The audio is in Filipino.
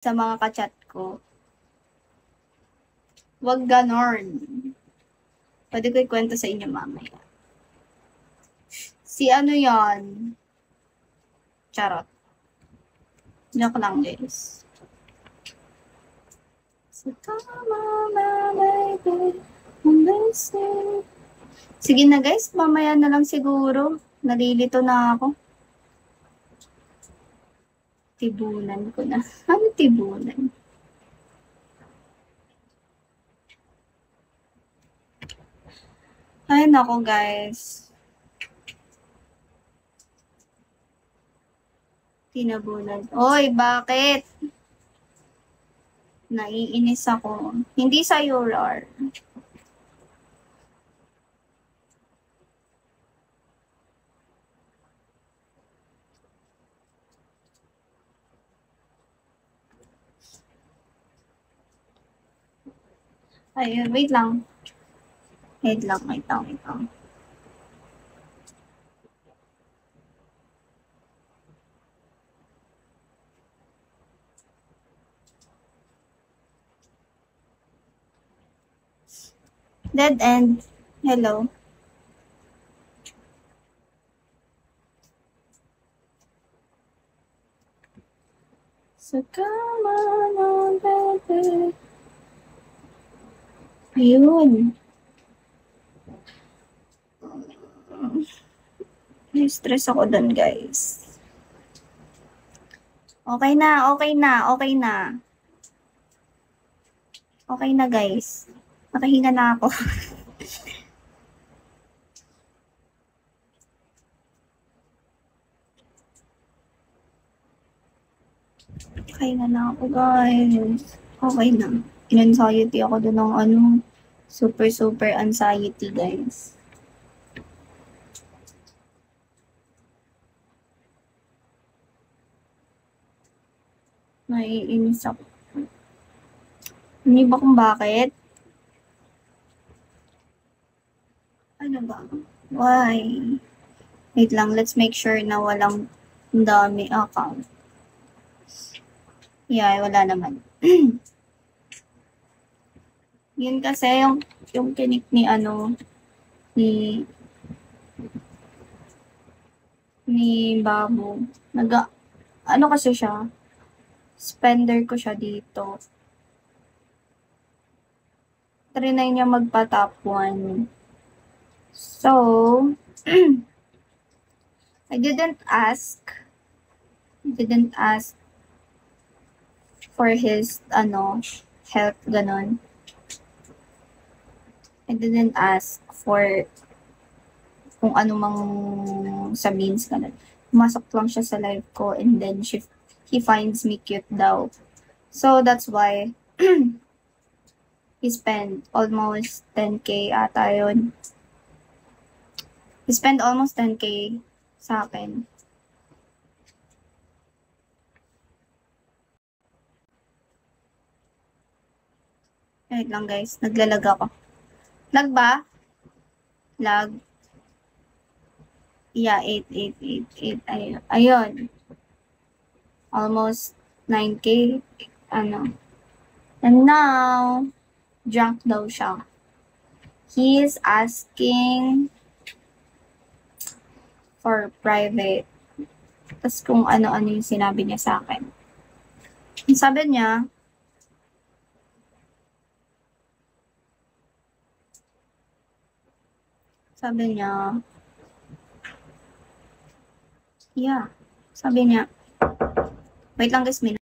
sa mga kachat ko. Wag ganon. Pwede ko ikwento sa inyo mamaya. Si ano yan? Charot. Joke lang, guys. Sige na, guys. Mamaya na lang siguro. Nalilito na ako. Tibunan ko na. Ano tibunan? Ay, nako, guys. Tinabunan. Oy, bakit? Naiinis ako. Hindi sa'yo, Rar. Ayun, wait lang. Wait lang. Dead end. Hello. So come on, baby. Ayun. Stress ako dun, guys. Okay na. Okay na, guys. Nakahinga na ako. Nakahinga na ako, guys. Okay na. In-anxiety ako dun ng super anxiety, guys. Naiinis ako. Hindi ba kung bakit? Ano ba? Why? Wait lang, let's make sure na walang dami account. Yeah, wala naman. Yun kasi yung kinik ni ni Babu. Ano kasi siya? Spender ko siya dito. Trinay niya magpa-top 1. So, I didn't ask for his, help, ganon. I didn't ask for kung ano mang sabihin sa ganon. Pumasok lang siya sa live ko and then he finds me cute daw. So, that's why he spent almost 10K ata yun. He spent almost 10K sa akin. Wait lang, guys. Naglalag ako. Lag ba? Lag. Yeah, 8. Ayun. Almost 9K. And now, drunk daw siya. He is asking for private. Tapos kung ano-ano yung sinabi niya sa akin. Sabi niya, yeah, sabi niya, wait lang guys,